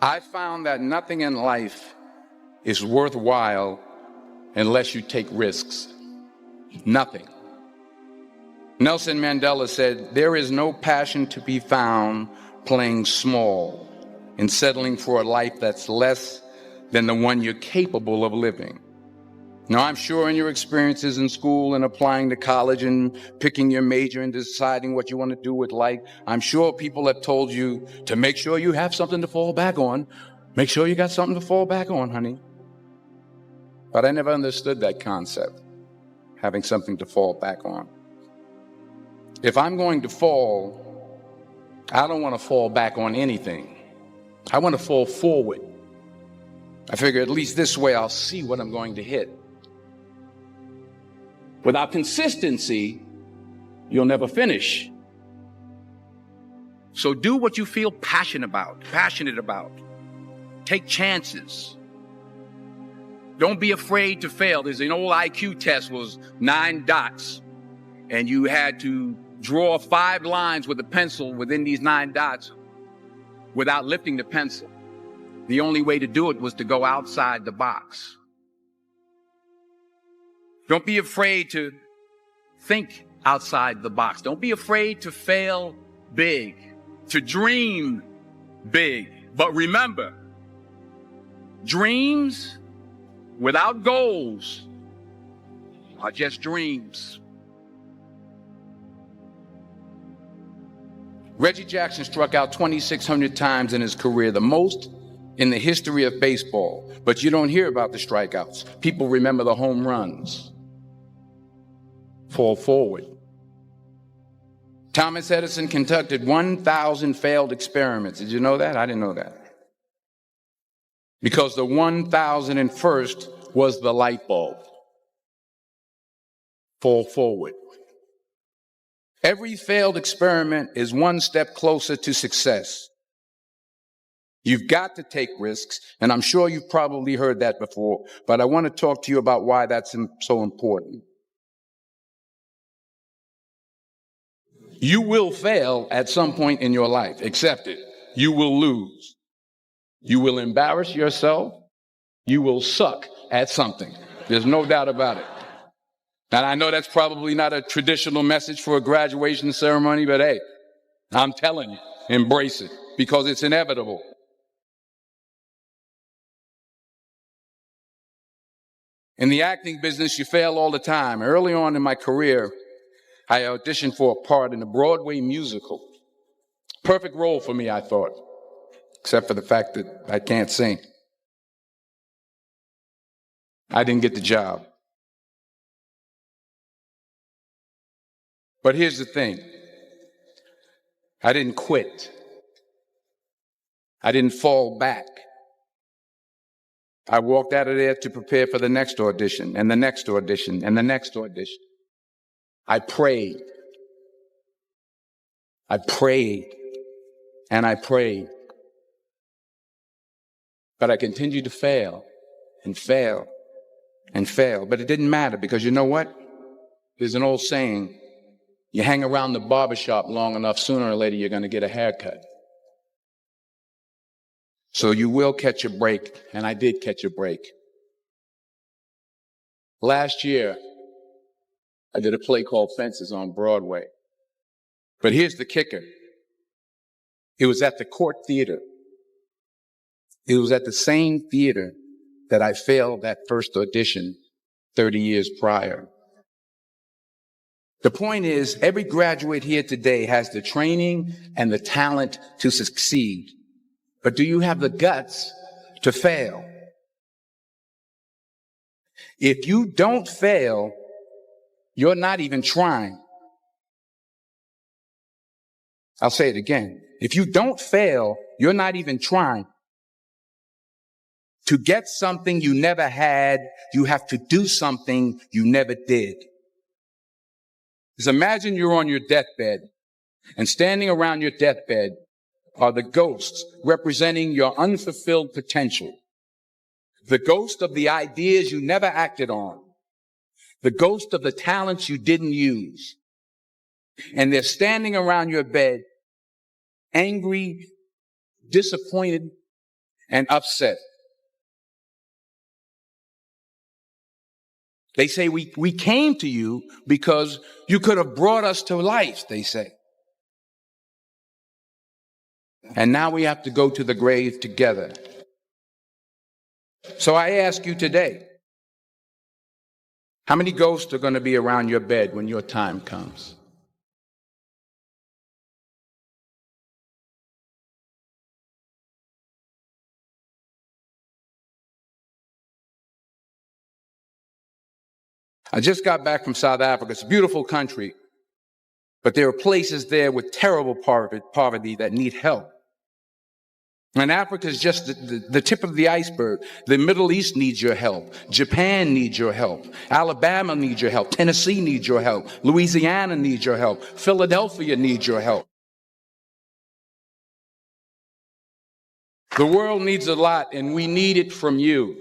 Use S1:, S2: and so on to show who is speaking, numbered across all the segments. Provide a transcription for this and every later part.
S1: I found that nothing in life is worthwhile unless you take risks. Nothing. Nelson Mandela said, "There is no passion to be found playing small and settling for a life that's less than the one you're capable of living." Now, I'm sure in your experiences in school and applying to college and picking your major and deciding what you want to do with life, I'm sure people have told you to make sure you have something to fall back on. Make sure you got something to fall back on, honey. But I never understood that concept, having something to fall back on. If I'm going to fall, I don't want to fall back on anything. I want to fall forward. I figure at least this way I'll see what I'm going to hit. Without consistency, you'll never finish. So do what you feel passionate about. Take chances. Don't be afraid to fail. There's an old IQ test, was 9 dots, and you had to draw 5 lines with a pencil within these 9 dots without lifting the pencil. The only way to do it was to go outside the box. Don't be afraid to think outside the box. Don't be afraid to fail big, to dream big. But remember, dreams without goals are just dreams. Reggie Jackson struck out 2,600 times in his career, the most in the history of baseball. But you don't hear about the strikeouts. People remember the home runs. Fall forward. Thomas Edison conducted 1,000 failed experiments. Did you know that? I didn't know that. Because the 1,001st was the light bulb. Fall forward. Every failed experiment is one step closer to success. You've got to take risks, and I'm sure you've probably heard that before, but I want to talk to you about why that's so important. You will fail at some point in your life. Accept it. You will lose. You will embarrass yourself. You will suck at something. There's no doubt about it. And I know that's probably not a traditional message for a graduation ceremony, but hey, I'm telling you, embrace it because it's inevitable. In the acting business, you fail all the time. Early on in my career, I auditioned for a part in a Broadway musical. Perfect role for me, I thought, except for the fact that I can't sing. I didn't get the job. But here's the thing. I didn't quit. I didn't fall back. I walked out of there to prepare for the next audition and the next audition and the next audition. I prayed. I prayed and I prayed. But I continued to fail and fail and fail. But it didn't matter because you know what? There's an old saying, you hang around the barbershop long enough, sooner or later you're going to get a haircut. So you will catch a break, and I did catch a break. Last year, I did a play called Fences on Broadway. But here's the kicker. It was at the Court Theater. It was at the same theater that I failed that first audition 30 years prior. The point is, every graduate here today has the training and the talent to succeed. But do you have the guts to fail? If you don't fail, you're not even trying. I'll say it again. If you don't fail, you're not even trying. To get something you never had, you have to do something you never did. Just imagine you're on your deathbed, and standing around your deathbed are the ghosts representing your unfulfilled potential. The ghost of the ideas you never acted on. The ghost of the talents you didn't use. And they're standing around your bed, angry, disappointed, and upset. They say we came to you because you could have brought us to life, they say. And now we have to go to the grave together. So I ask you today, how many ghosts are going to be around your bed when your time comes? I just got back from South Africa. It's a beautiful country, but there are places there with terrible poverty that need help. And Africa is just the tip of the iceberg. The Middle East needs your help. Japan needs your help. Alabama needs your help. Tennessee needs your help. Louisiana needs your help. Philadelphia needs your help. The world needs a lot, and we need it from you.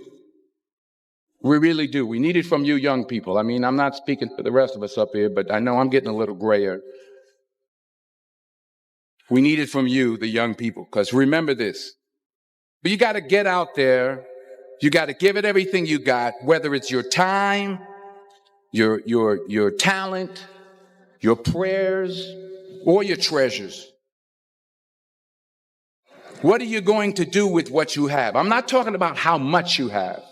S1: We really do. We need it from you young people. I mean, I'm not speaking for the rest of us up here, but I know I'm getting a little grayer. We need it from you, the young people, because remember this. But you got to get out there. You got to give it everything you got, whether it's your time, your talent, your prayers, or your treasures. What are you going to do with what you have? I'm not talking about how much you have.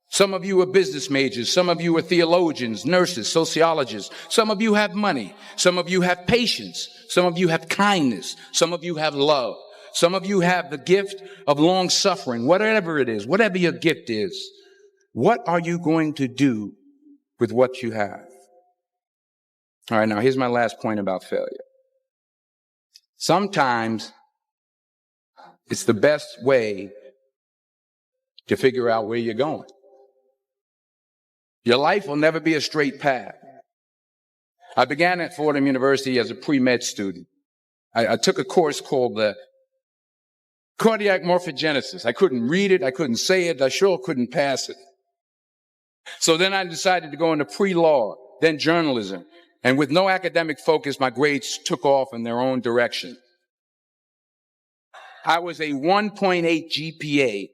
S1: Some of you are business majors. Some of you are theologians, nurses, sociologists. Some of you have money. Some of you have patience. Some of you have kindness. Some of you have love. Some of you have the gift of long suffering. Whatever it is, whatever your gift is, what are you going to do with what you have? All right, now here's my last point about failure. Sometimes it's the best way to figure out where you're going. Your life will never be a straight path. I began at Fordham University as a pre-med student. I took a course called the cardiac morphogenesis. I couldn't read it. I couldn't say it. I sure couldn't pass it. So then I decided to go into pre-law, then journalism. And with no academic focus, my grades took off in their own direction. I was a 1.8 GPA,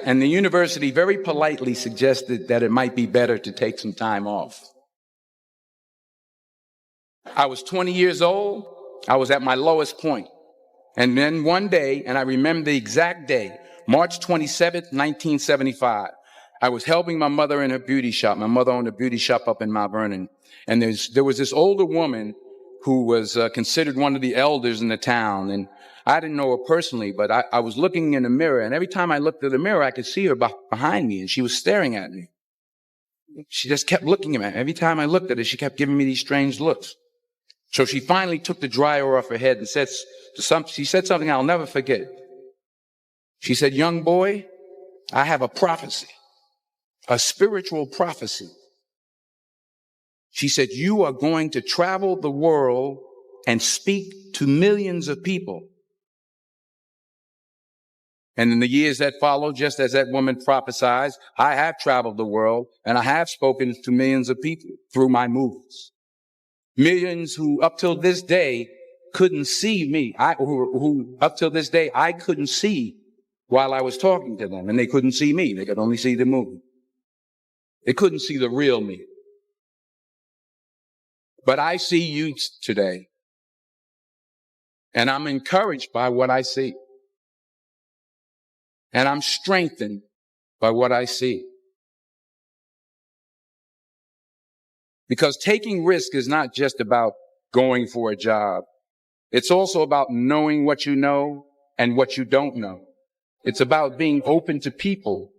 S1: and the university very politely suggested that it might be better to take some time off. I was 20 years old. I was at my lowest point. And then one day, and I remember the exact day, March 27th, 1975, I was helping my mother in her beauty shop. My mother owned a beauty shop up in Mount Vernon. And there was this older woman who was considered one of the elders in the town. And I didn't know her personally, but I was looking in the mirror. And every time I looked at the mirror, I could see her behind me. And she was staring at me. She just kept looking at me. Every time I looked at her, she kept giving me these strange looks. So she finally took the dryer off her head and she said something I'll never forget. She said, "Young boy, I have a prophecy, a spiritual prophecy." She said, "You are going to travel the world and speak to millions of people." And in the years that followed, just as that woman prophesied, I have traveled the world and I have spoken to millions of people through my movies. Millions who up till this day couldn't see me. Who up till this day I couldn't see while I was talking to them, and they couldn't see me. They could only see the movie. They couldn't see the real me. But I see you today, and I'm encouraged by what I see. And I'm strengthened by what I see. Because taking risk is not just about going for a job. It's also about knowing what you know and what you don't know. It's about being open to people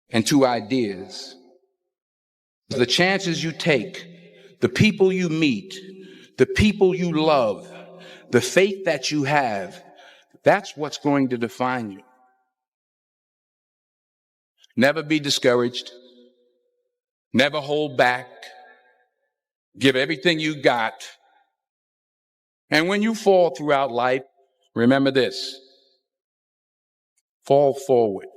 S1: and to ideas. The chances you take, the people you meet, the people you love, the faith that you have, that's what's going to define you. Never be discouraged. Never hold back. Give everything you got. And when you fall throughout life, remember this: fall forward.